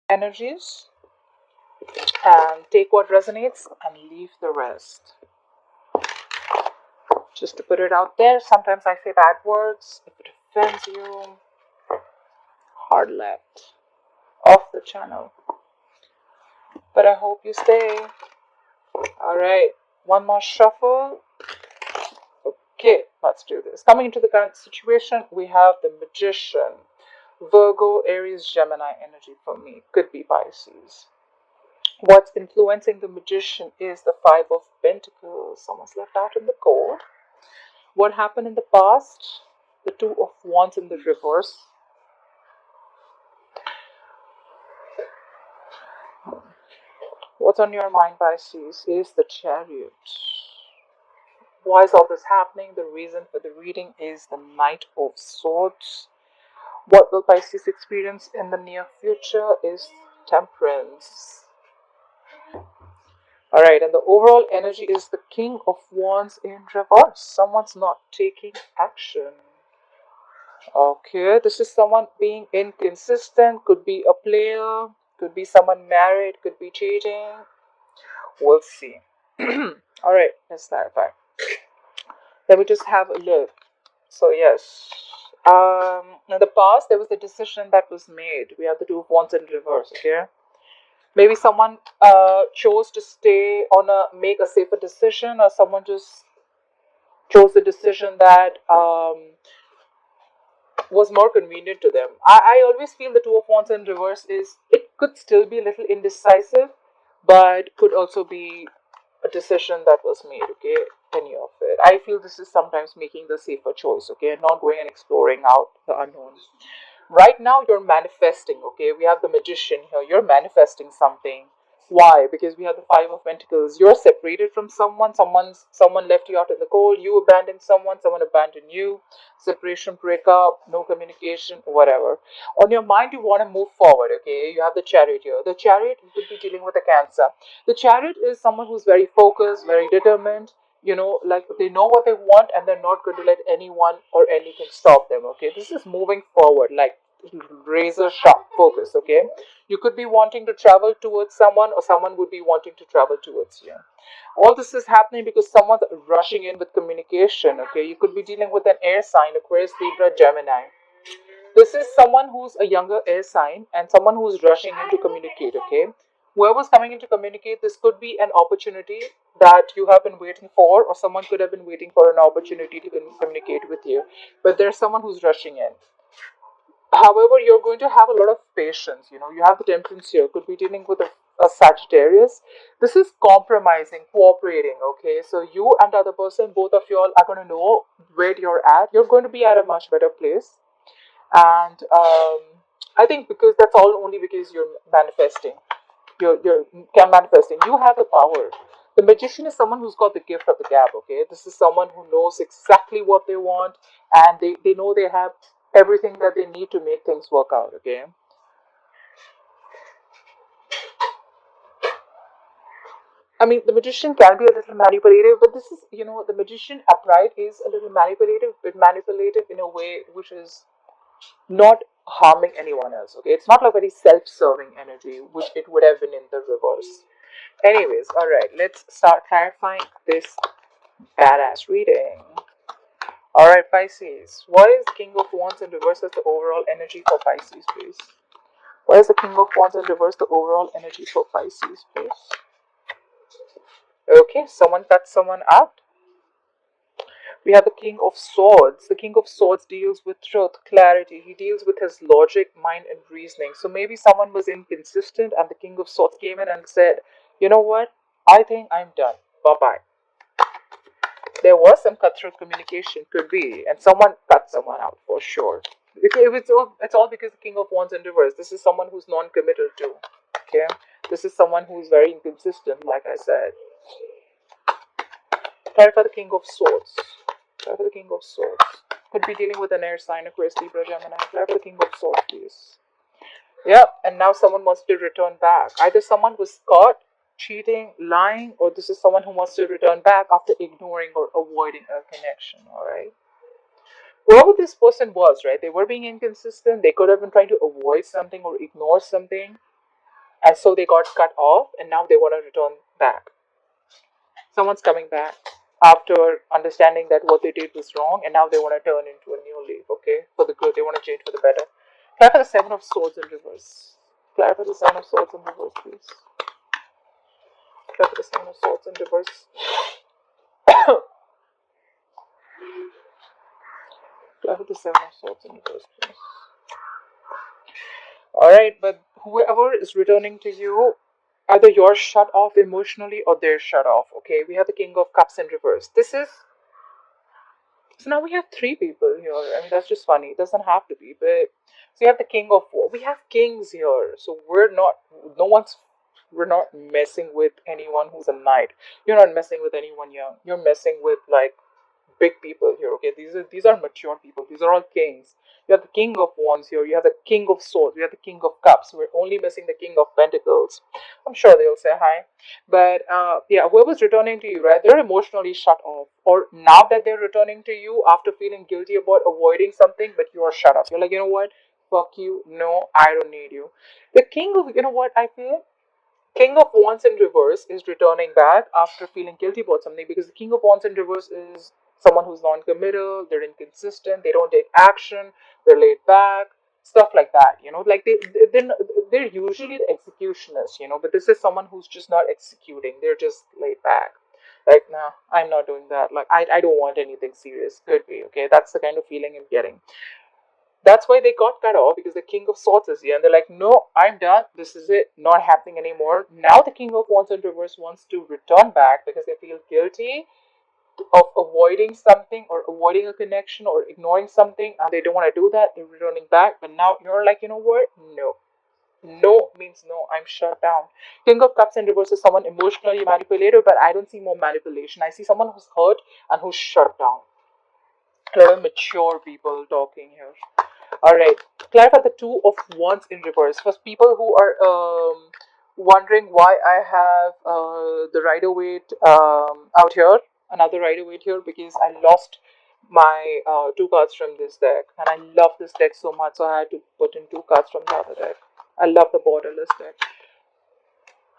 energies and take what resonates and leave the rest. Just to put it out there, sometimes I say bad words. If it offends you, hard left off the channel. But I hope you stay. Alright, one more shuffle. Okay, let's do this. Coming into the current situation, we have the Magician. Virgo, Aries, Gemini energy for me. Could be Pisces. What's influencing the Magician is the Five of Pentacles. Someone's left out in the cold. What happened in the past? The Two of Wands in the reverse. What's on your mind, Pisces, is the Chariot. Why is all this happening? The reason for the reading is the Knight of Swords. What will Pisces experience in the near future is Temperance. Alright, and the overall energy is the King of Wands in reverse. Someone's not taking action. Okay, this is someone being inconsistent. Could be a player, could be someone married, could be cheating. We'll see. Alright, let's clarify. Let me just have a look. So yes, in the past there was a decision that was made. We have the Two of Wands in reverse. Okay, maybe someone chose to stay on make a safer decision, or someone just chose a decision that was more convenient to them. I always feel the Two of Wands in reverse is, it could still be a little indecisive, but could also be a decision that was made. Okay, any of it. I feel this is sometimes making the safer choice. Okay, and not going and exploring out the unknown. Right now you're manifesting. Okay, we have the Magician here. You're manifesting something. Why? Because we have the Five of Pentacles. You're separated from someone. Someone left you out in the cold. You abandoned someone. Someone abandoned you. Separation, breakup, no communication, whatever. On your mind, you want to move forward. Okay, you have the Chariot here. The Chariot, you could be dealing with a Cancer. The Chariot is someone who's very focused, very determined. You know, like they know what they want, and they're not going to let anyone or anything stop them. Okay, this is moving forward, like razor sharp focus. Okay, you could be wanting to travel towards someone, or someone would be wanting to travel towards you. All this is happening because someone's rushing in with communication. Okay, you could be dealing with an air sign, Aquarius, Libra, Gemini. This is someone who's a younger air sign and someone who's rushing in to communicate. Okay, whoever's coming in to communicate, this could be an opportunity that you have been waiting for, or someone could have been waiting for an opportunity to communicate with you, but there's someone who's rushing in. However, you're going to have a lot of patience. You know, you have the Temperance here. Could be dealing with a Sagittarius. This is compromising, cooperating. Okay, so you and the other person, both of you all are going to know where you're at. You're going to be at a much better place, and I think because that's all only because you're manifesting. You're can manifesting. You have the power. The Magician is someone who's got the gift of the gab. Okay, this is someone who knows exactly what they want, and they know they have everything that they need to make things work out. Okay, I mean, the Magician can be a little manipulative, but this is, you know, the Magician upright is a little manipulative, but manipulative in a way which is not harming anyone else. Okay, it's not a very self-serving energy, which it would have been in the reverse. Anyways, all right, let's start clarifying this badass reading. All right, Pisces, what is King of Wands in reverse as the overall energy for Pisces, please? What is the King of Wands in reverse, the overall energy for Pisces, please? Okay, someone cut someone out. We have the King of Swords. The King of Swords deals with truth, clarity. He deals with his logic, mind, and reasoning. So maybe someone was inconsistent, and the King of Swords came in and said, you know what? I think I'm done. Bye-bye. There was some cutthroat communication, could be, and someone cut someone out for sure. It's all because the King of Wands in reverse. This is someone who's non-committal too. Okay, this is someone who's very inconsistent, like I said. Clarify the King of Swords. Clarify the King of Swords. Could be dealing with an air sign, Aquarius, Libra, Gemini. Clarify the King of Swords, please. Yep, and now someone wants to return back. Either someone was caught cheating, lying, or this is someone who wants to return back after ignoring or avoiding a connection. All right. Whoever this person was, right? They were being inconsistent. They could have been trying to avoid something or ignore something. And so they got cut off and now they want to return back. Someone's coming back after understanding that what they did was wrong, and now they want to turn into a new leaf, okay? For the good, they want to change for the better. Clarify the Seven of Swords in reverse. Clarify the Seven of Swords in reverse, please. Clarify the Seven of Swords in reverse. Clarify the Seven of Swords in reverse, please. Alright, but whoever is returning to you, either you're shut off emotionally or they're shut off, okay? We have the King of Cups in reverse. So now we have three people here. I mean, that's just funny. It doesn't have to be, but so you have the King of War. We have kings here, so we're not messing with anyone who's a knight. You're not messing with anyone young. You're messing with like big people here. Okay, these are mature people. These are all kings. You have the King of Wands here. You have the King of Swords. You have the King of Cups. We're only missing the King of Pentacles. I'm sure they'll say hi. But yeah, whoever's returning to you, right? They're emotionally shut off. Or now that they're returning to you after feeling guilty about avoiding something, but you are shut up. You're like, you know what? Fuck you. No, I don't need you. The King of, you know what I feel? King of Wands in reverse is returning back after feeling guilty about something, because the King of Wands in reverse is someone who's non-committal, they're inconsistent, they don't take action, they're laid back, stuff like that. You know, like they're usually the executionists. You know, but this is someone who's just not executing. They're just laid back. Like, nah, I'm not doing that. Like, I don't want anything serious. Could be okay. That's the kind of feeling I'm getting. That's why they got cut off, because the King of Swords is here, and they're like, no, I'm done. This is it. Not happening anymore. Now the King of Wands in reverse wants to return back because they feel guilty of avoiding something or avoiding a connection or ignoring something, and they don't want to do that. They're returning back, but now you're like, you know what? No. No means no. I'm shut down. King of Cups in reverse is someone emotionally manipulative, but I don't see more manipulation. I see someone who's hurt and who's shut down. A lot of mature people talking here. Alright, clarify the Two of Wands in reverse. For people who are wondering why I have the Rider-Waite out here, another Rider-Waite here, because I lost my two cards from this deck, and I love this deck so much, so I had to put in two cards from the other deck. I love the borderless deck.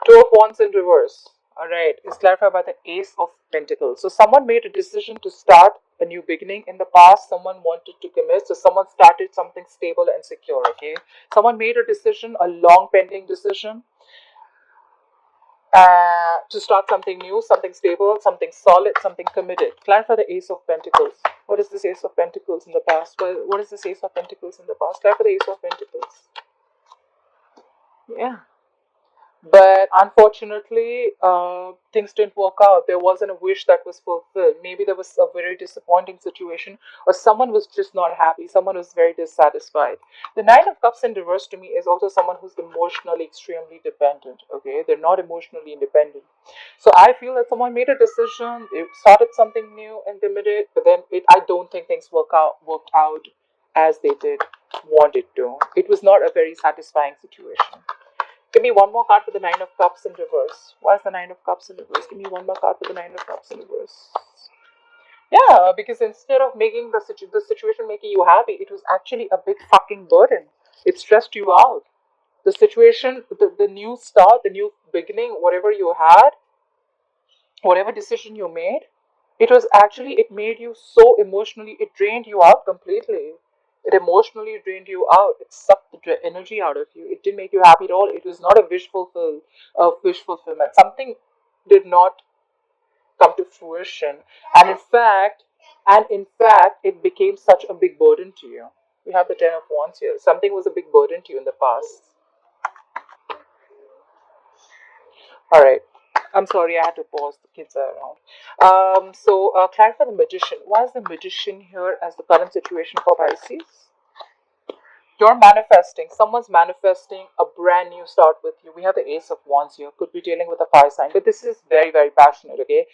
Two of Wands in reverse. Alright, is clarified by the Ace of Pentacles. So someone made a decision to start a new beginning in the past. Someone wanted to commit. So someone started something stable and secure, okay? Someone made a decision, a long pending decision, to start something new, something stable, something solid, something committed. Clarify the Ace of Pentacles. What is this Ace of Pentacles in the past? Well, what is this Ace of Pentacles in the past? Clarify the Ace of Pentacles. Yeah. But unfortunately, things didn't work out. There wasn't a wish that was fulfilled. Maybe there was a very disappointing situation, or someone was just not happy. Someone was very dissatisfied. The Nine of Cups in reverse to me is also someone who's emotionally extremely dependent. Okay, they're not emotionally independent. So I feel that someone made a decision, they started something new and committed, but then I don't think things worked out as they did want it to. It was not a very satisfying situation. Give me one more card for the Nine of Cups in reverse. Why is the Nine of Cups in reverse? Give me one more card for the Nine of Cups in reverse. Yeah, because instead of making the situation making you happy, it was actually a big fucking burden. It stressed you out. The situation, the new start, the new beginning, whatever you had, whatever decision you made, it made you so emotionally, it drained you out completely. It emotionally drained you out. It sucked the energy out of you. It didn't make you happy at all. It was not a wish fulfillment. Something did not come to fruition, and in fact, it became such a big burden to you. We have the Ten of Wands here. Something was a big burden to you in the past. All right. I'm sorry, I had to pause. The kids are around. Clarify the Magician. Why is the Magician here as the current situation for Pisces? You're manifesting. Someone's manifesting a brand new start with you. We have the Ace of Wands here. Could be dealing with a fire sign, but this is very, very passionate, okay?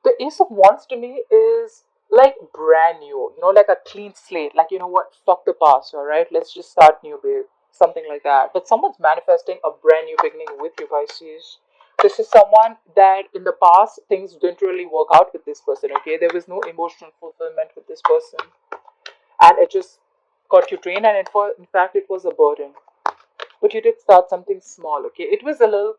The Ace of Wands to me is like brand new, like a clean slate. Like, you know what? Fuck the past, all right? Let's just start new, babe. Something like that. But someone's manifesting a brand new beginning with you, Pisces. This is someone that in the past things didn't really work out with this person, okay? There was no emotional fulfillment with this person, and it just got you drained, and in fact it was a burden. but you did start something small, okay? It was a little,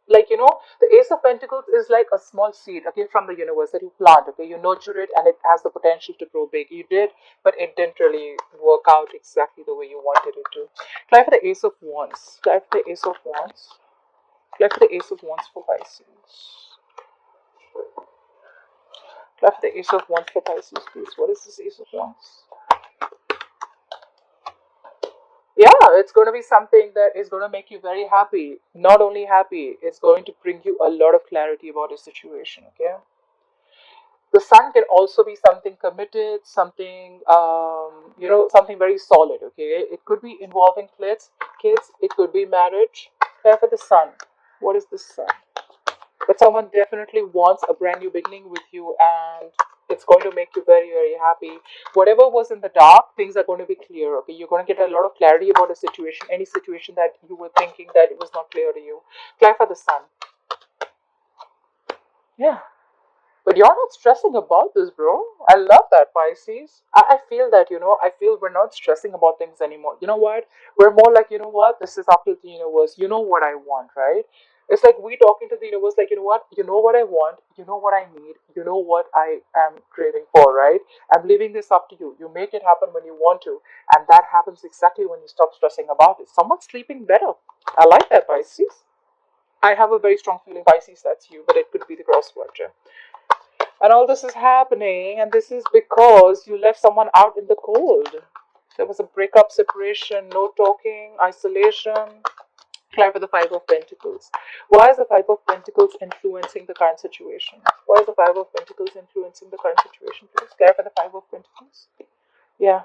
like, the Ace of Pentacles is like a small seed, okay, from the universe that you plant, okay? You nurture it and it has the potential to grow big. You did, but it didn't really work out exactly the way you wanted it to. Try for the Ace of Wands. Try for the Ace of Wands. Try for the Ace of Wands for Pisces. Try for the Ace of Wands for Pisces, please. What is this Ace of Wands? Yeah, it's going to be something that is going to make you very happy. Not only happy, it's going to bring you a lot of clarity about a situation, okay? The sun can also be something committed, something, something very solid, okay? It could be involving kids, it could be marriage. Care for the sun. What is the sun? But someone definitely wants a brand new beginning with you, and it's going to make you very, very happy. Whatever was in the dark, things are going to be clear, okay? You're going to get a lot of clarity about a situation, any situation that you were thinking that it was not clear to you. Clear for the sun. Yeah. But you're not stressing about this, bro. I love that, Pisces. I feel that, I feel we're not stressing about things anymore. You know what? We're more like, this is up to the universe. You know what I want, right? It's like we talking to the universe, like, you know what I want, you know what I need, you know what I am craving for, right? I'm leaving this up to you. You make it happen when you want to. And that happens exactly when you stop stressing about it. Someone's sleeping better. I like that, Pisces. I have a very strong feeling, Pisces, that's you, but it could be the crossword, yeah. And all this is happening, and this is because you left someone out in the cold. There was a breakup, separation, no talking, isolation. Clear for the Five of Pentacles. Why is the Five of Pentacles influencing the current situation? Why is the Five of Pentacles influencing the current situation? Please clear for the Five of Pentacles. Yeah.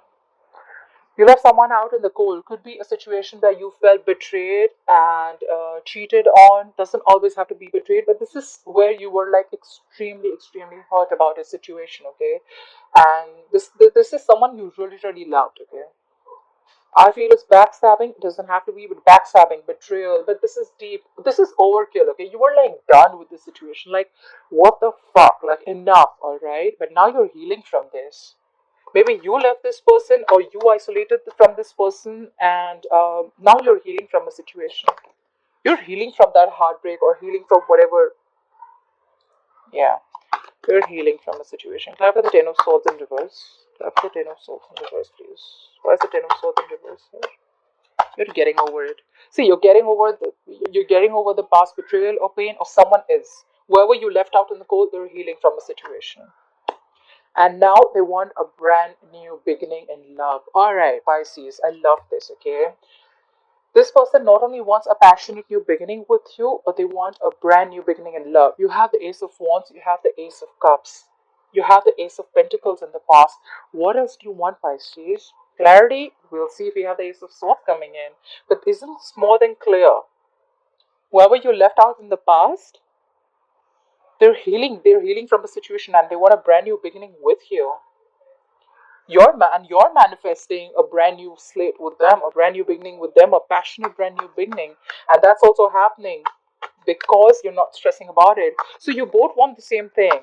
You left someone out in the cold. Could be a situation where you felt betrayed and cheated on. Doesn't always have to be betrayed, but this is where you were like extremely, extremely hurt about a situation, okay? And this is someone you really, really loved, okay? I feel it's backstabbing. It doesn't have to be, but backstabbing, betrayal. But this is deep. This is overkill, okay? You were like done with the situation. Like, what the fuck? Like, enough, alright? But now you're healing from this. Maybe you left this person or you isolated from this person, and now you're healing from a situation. You're healing from that heartbreak or healing from whatever. Yeah, you're healing from a situation. Clap for the Ten of Swords in reverse. Clap for the Ten of Swords in reverse, please. Why is the Ten of Swords in reverse here? You're getting over it. See, you're getting over the past betrayal or pain, or someone is. Whoever you left out in the cold, they're healing from a situation. And now they want a brand new beginning in love. Alright, Pisces, I love this, okay? This person not only wants a passionate new beginning with you, but they want a brand new beginning in love. You have the Ace of Wands, you have the Ace of Cups, you have the Ace of Pentacles in the past. What else do you want, Pisces? Clarity? We'll see if we have the Ace of Swords coming in. But isn't this more than clear? Whoever you left out in the past, they're healing from a situation and they want a brand new beginning with you. You're manifesting a brand new slate with them, a brand new beginning with them, a passionate brand new beginning, and that's also happening because you're not stressing about it. So you both want the same thing.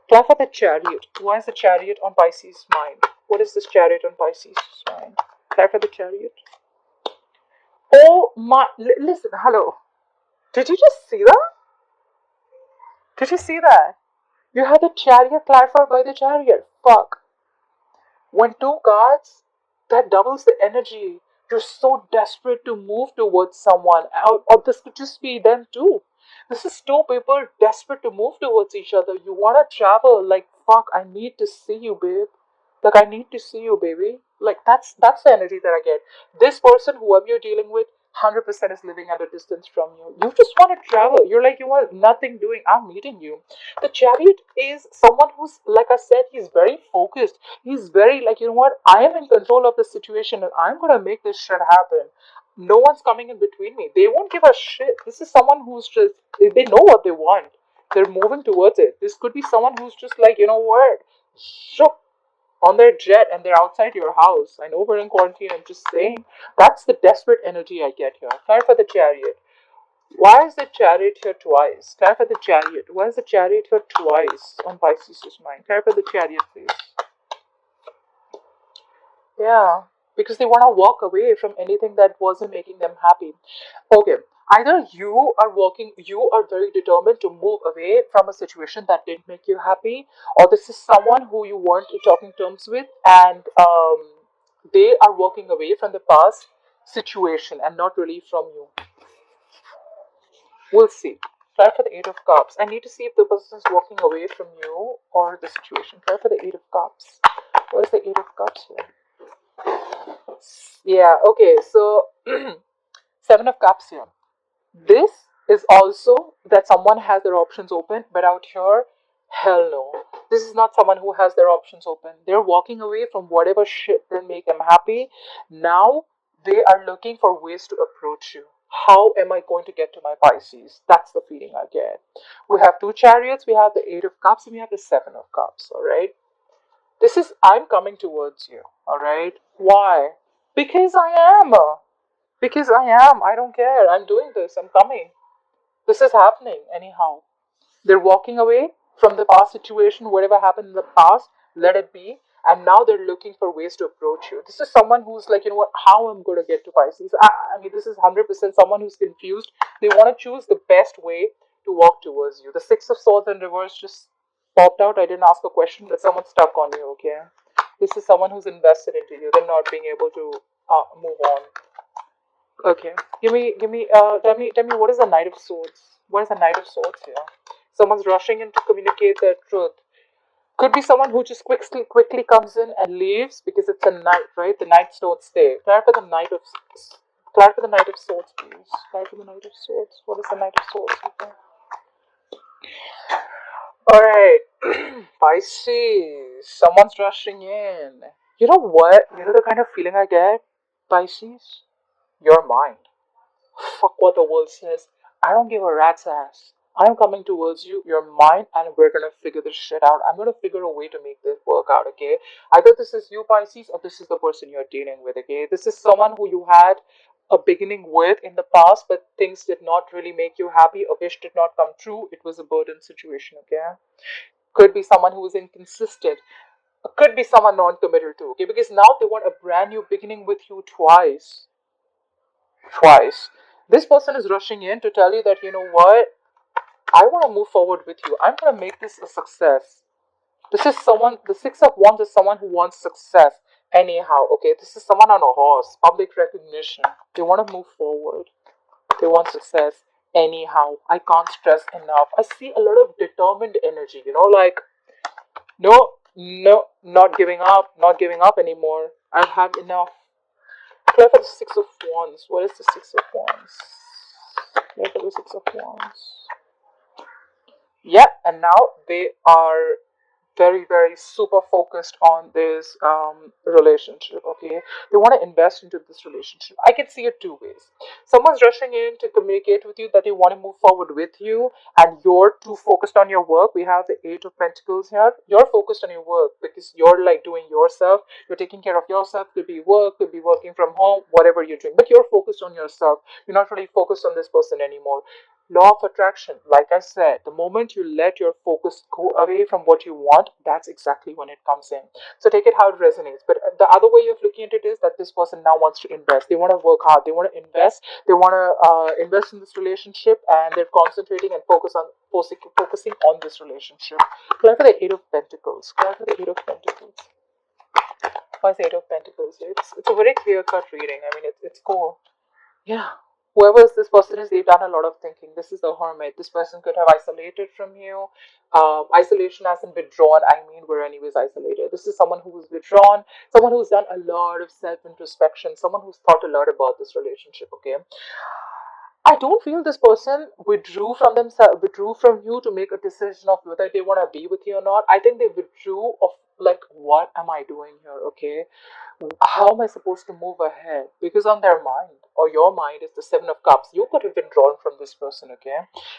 Clap for the Chariot. Why is the Chariot on Pisces' mind? What is this Chariot on Pisces' mind? Clap for the Chariot. Oh my! Listen, hello. Did you just see that? Did you see that? You had the Chariot clarified by the Chariot. Fuck. When two cards, that doubles the energy. You're so desperate to move towards someone, or this could just be them too. This is two people desperate to move towards each other. You want to travel, like, fuck, I need to see you, babe. Like, I need to see you, baby. Like, that's the energy that I get. This person, whoever you're dealing with, 100% is living at a distance from you. You just want to travel. You're like, you want nothing doing. I'm meeting you. The Chariot is someone who's, like I said, he's very focused. He's very like, you know what? I am in control of the situation and I'm going to make this shit happen. No one's coming in between me. They won't give a shit. This is someone who's just, they know what they want. They're moving towards it. This could be someone who's just like, you know what? Shook on their jet and they're outside your house. I know we're in quarantine. I'm just saying. That's the desperate energy I get here. Sorry for the Chariot. Why is the Chariot here twice? Clarify the Chariot. Why is the Chariot here twice on Pisces' mind? Clarify the Chariot, please. Yeah. because they want to walk away from anything that wasn't making them happy. Okay, either you are very determined to move away from a situation that didn't make you happy, or this is someone who you weren't talking terms with, and they are walking away from the past situation and not really from you. We'll see. Try for the Eight of Cups. I need to see if the person is walking away from you or the situation. Try for the Eight of Cups. What is the Eight of Cups here? Yeah, okay, so Seven of Cups here. This is also that someone has their options open, but out here, hell no. This is not someone who has their options open. They're walking away from whatever shit didn't make them happy. Now they are looking for ways to approach you. How am I going to get to my Pisces? That's the feeling I get. We have two chariots, we have the Eight of Cups, and we have the Seven of Cups, alright? This is, I'm coming towards you, alright? Why? Because I am. Because I am. I don't care. I'm doing this. I'm coming. This is happening anyhow. They're walking away from the past situation, whatever happened in the past, let it be. And now they're looking for ways to approach you. This is someone who's like, you know what, how I'm going to get to Pisces. I mean, this is 100% someone who's confused. They want to choose the best way to walk towards you. The Six of Swords in reverse just popped out. I didn't ask a question, but someone's stuck on you, okay? This is someone who's invested into you. They're not being able to move on. Okay, tell me, what is the Knight of Swords? What is the Knight of Swords here? Someone's rushing in to communicate their truth. Could be someone who just quickly comes in and leaves because it's a knight, right? The knights don't stay. Clarify the Knight of Swords, please. Clarify the Knight of Swords. What is the Knight of Swords? Okay. All right, Pisces. Someone's rushing in. You know what? You know the kind of feeling I get, Pisces. You're mine. Fuck what the world says. I don't give a rat's ass. I'm coming towards you, you're mine, and we're gonna figure this shit out. I'm gonna figure a way to make this work out, okay? Either this is you, Pisces, or this is the person you're dealing with, okay? This is someone who you had a beginning with in the past, but things did not really make you happy. A wish did not come true. It was a burden situation, okay? Could be someone who is inconsistent. Could be someone non-committal too, okay? Because now they want a brand new beginning with you twice. Twice. This person is rushing in to tell you that, you know what, I want to move forward with you. I'm going to make this a success. This is someone, the Six of Wands is someone who wants success anyhow, okay? This is someone on a horse, public recognition. They want to move forward. They want success anyhow. I can't stress enough. I see a lot of determined energy, you know, like, no, not giving up anymore. I've had enough. Clear for the Six of Wands. What is the Six of Wands? Clear for the Six of Wands. Yeah, and now they are very super focused on this relationship, okay? They want to invest into this relationship. I can see it two ways. Someone's rushing in to communicate with you that they want to move forward with you, and you're too focused on your work. We have the Eight of Pentacles here. You're focused on your work because you're like doing yourself. You're taking care of yourself. Could be work, could be working from home, whatever you're doing, but you're focused on yourself. You're not really focused on this person anymore. Law of attraction, like I said, the moment you let your focus go away from what you want, that's exactly when it comes in. So take it how it resonates. But the other way of looking at it is that this person now wants to invest. They want to work hard. They want to invest. They want to invest in this relationship, and they're concentrating and focusing on this relationship. Clear for the Eight of Pentacles. Clear for the Eight of Pentacles. Why is the Eight of Pentacles? It's a very clear cut reading. I mean, it's cool. Yeah. Whoever this person is, they've done a lot of thinking. This is the Hermit. This person could have isolated from you. Isolation as in withdrawn. I mean, we're anyways isolated. This is someone who's withdrawn, someone who's done a lot of self-introspection, someone who's thought a lot about this relationship, okay? I don't feel this person withdrew from themselves, withdrew from you to make a decision of whether they want to be with you or not. I think they withdrew of like, what am I doing here? Okay, how am I supposed to move ahead? Because on their mind or your mind is the Seven of Cups. You could have been drawn from this person, okay?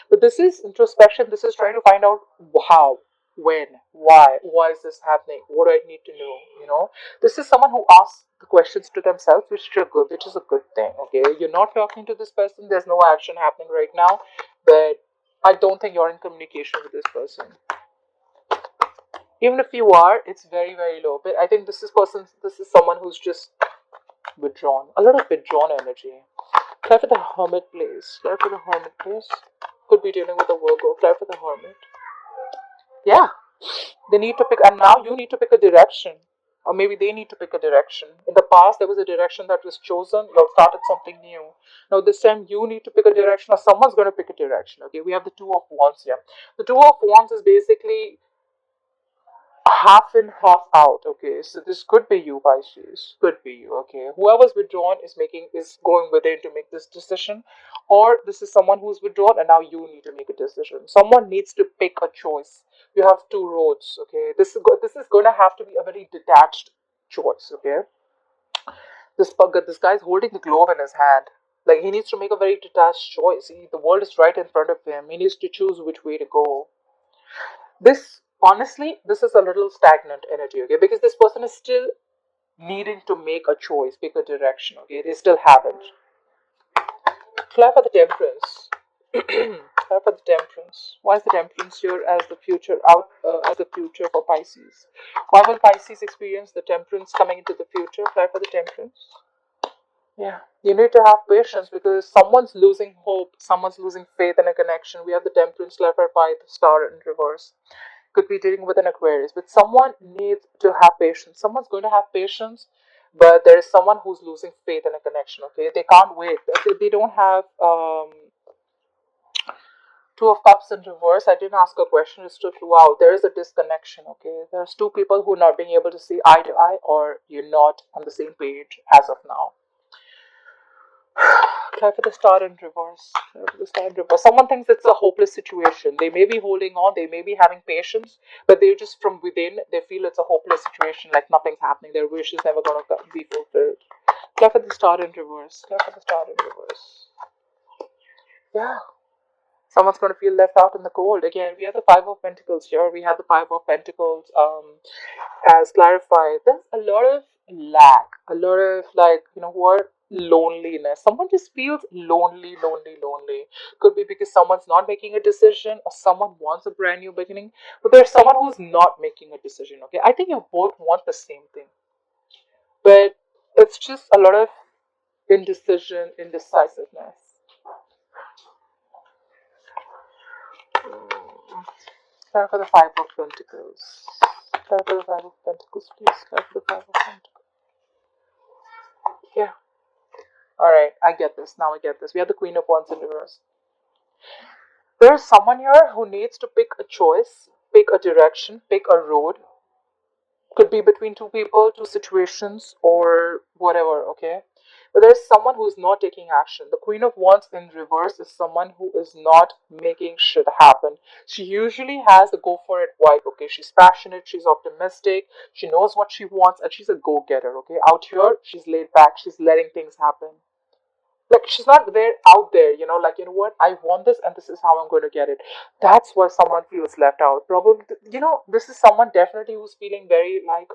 But this is introspection. This is trying to find out how, when, why is this happening? What do I need to know? You know, this is someone who asks the questions to themselves, which is a good thing. Okay, you're not talking to this person. There's no action happening right now, but I don't think you're in communication with this person. Even if you are, it's very low. But I think this is someone who's just Withdrawn. A lot of withdrawn energy. Clarify the Hermit, please. Clarify the Hermit, please. Could be dealing with a Virgo. Clarify the Hermit. Yeah. They need to pick, and now you need to pick a direction. Or maybe they need to pick a direction. In the past, there was a direction that was chosen. You started something new. Now, this time, you need to pick a direction, or someone's going to pick a direction. Okay, we have the Two of Wands here. The Two of Wands is basically half in, half out. Okay, so this could be you, Pisces. Could be you. Okay, whoever's withdrawn is going within to make this decision, or this is someone who's withdrawn, and now you need to make a decision. Someone needs to pick a choice. You have two roads. Okay, this is going to have to be a very detached choice. Okay, this guy's holding the globe in his hand. Like, he needs to make a very detached choice. The world is right in front of him. He needs to choose which way to go. This, honestly, this is a little stagnant energy, okay? Because this person is still needing to make a choice, pick a direction, okay? They still haven't. Clap for the Temperance. Clap for the Temperance. Why is the Temperance here as the future as the future for Pisces? Why will Pisces experience the Temperance coming into the future? Clap for the Temperance. Yeah, you need to have patience because someone's losing hope, someone's losing faith in a connection. We have the Temperance letter by the Star in reverse. Could be dealing with an Aquarius, but someone needs to have patience. Someone's going to have patience, but there is someone who's losing faith in a connection. Okay, they can't wait. They don't have Two of Cups in reverse. I didn't ask a question; it's just wow. There is a disconnection. Okay, there's two people who are not being able to see eye to eye, or you're not on the same page as of now. Try for the Star in reverse. Try for the Star in reverse. Someone thinks it's a hopeless situation. They may be holding on, they may be having patience, but they just from within they feel it's a hopeless situation, like nothing's happening. Their wish is never gonna be fulfilled. Try for the Star in reverse. Try for the Star in reverse. Yeah. Someone's going to feel left out in the cold. Again, we have the Five of Pentacles here. We have the Five of Pentacles as clarified. There's a lot of lack, a lot of, like, what, loneliness. Someone just feels lonely, lonely, lonely. Could be because someone's not making a decision, or someone wants a brand new beginning, but there's someone who's not making a decision. Okay, I think you both want the same thing, but it's just a lot of indecision, indecisiveness. Try for the Five of Pentacles. Try for the Five of Pentacles, please. Try for the Five of Pentacles. Yeah. Alright, I get this. Now I get this. We have the Queen of Wands in reverse. There's someone here who needs to pick a choice, pick a direction, pick a road. Could be between two people, two situations, or whatever, okay? But there's someone who's not taking action. The Queen of Wands in reverse is someone who is not making shit happen. She usually has a go for it vibe, okay? She's passionate, she's optimistic, she knows what she wants, and she's a go getter, okay? Out here, she's laid back, she's letting things happen. Like, she's not there out there, like, what, I want this and this is how I'm going to get it. That's why someone feels left out. Probably, this is someone definitely who's feeling very like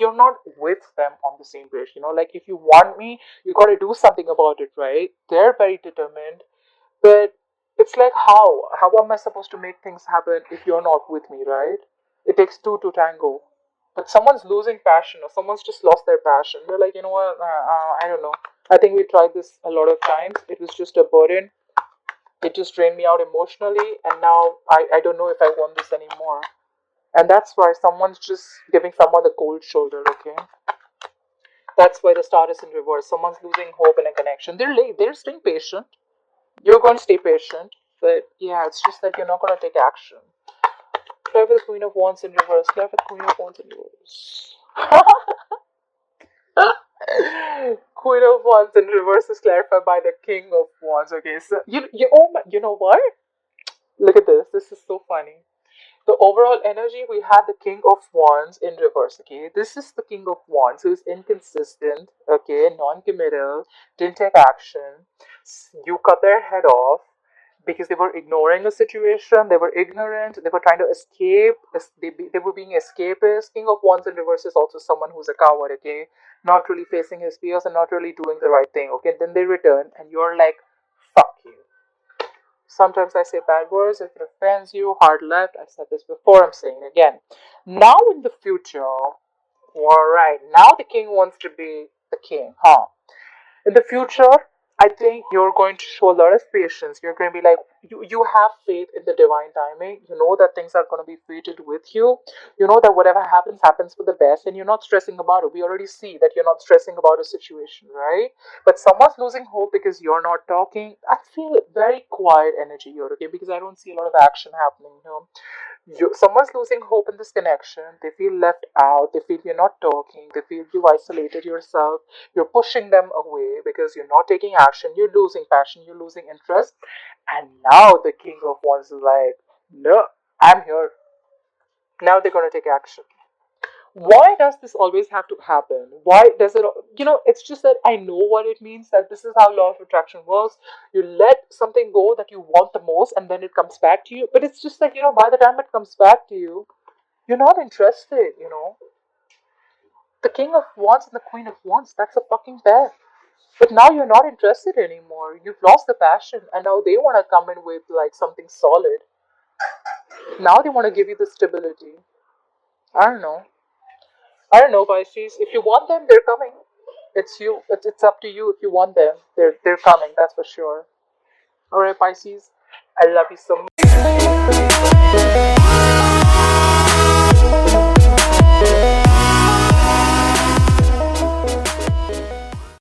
you're not with them on the same page. Like, if you want me, you got to do something about it, right? They're very determined, but it's like, how am I supposed to make things happen if you're not with me, right? It takes two to tango. But someone's losing passion, or someone's just lost their passion. They're like, what, I don't know. I think we tried this a lot of times. It was just a burden. It just drained me out emotionally, and now I don't know if I want this anymore. And that's why someone's just giving someone the cold shoulder, okay? That's why the Star is in reverse. Someone's losing hope in a connection. They're staying patient. You're going to stay patient, but yeah, it's just that you're not going to take action. Clever the Queen of Wands in reverse. Clever the Queen of Wands in reverse. Queen of Wands in reverse is clarified by the King of Wands. Okay, so you know what? Look at this. This is so funny. The overall energy, we had the King of Wands in reverse. Okay, this is the King of Wands who is inconsistent. Okay, non-committal, didn't take action. You cut their head off because they were ignoring a situation. They were ignorant. They were trying to escape. They were being escapists. King of Wands in reverse is also someone who's a coward. Okay, not really facing his fears and not really doing the right thing. Okay, then they return and you're like, fuck you. Sometimes I say bad words if it offends you. Hard left. I've said this before. I'm saying it again. Now in the future, alright. Now the king wants to be The king, huh? In the future, I think you're going to show a lot of patience. You're going to be like, you have faith in the divine timing. You know that things are going to be fated with you. You know that whatever happens, happens for the best, and you're not stressing about it. We already see that you're not stressing about a situation, right? But someone's losing hope because you're not talking. I feel very quiet energy here, okay? Because I don't see a lot of action happening here. Someone's losing hope in this connection. They feel left out. They feel you're not talking. They feel you isolated yourself. You're pushing them away because you're not taking action. You're losing passion. You're losing interest. And now the King of Wands is like, no, I'm here. Now they're going to take action. Why does this always have to happen? Why does it, it's just that I know what it means, that this is how law of attraction works. You let something go that you want the most and then it comes back to you. But it's just that, by the time it comes back to you, you're not interested. The King of Wands and the Queen of Wands, that's a fucking pair. But now you're not interested anymore. You've lost the passion and now they want to come in with like something solid. Now they want to give you the stability. I don't know. I don't know, Pisces. If you want them, they're coming. It's you. It's up to you if you want them. They're coming. That's for sure. All right, Pisces. I love you so much.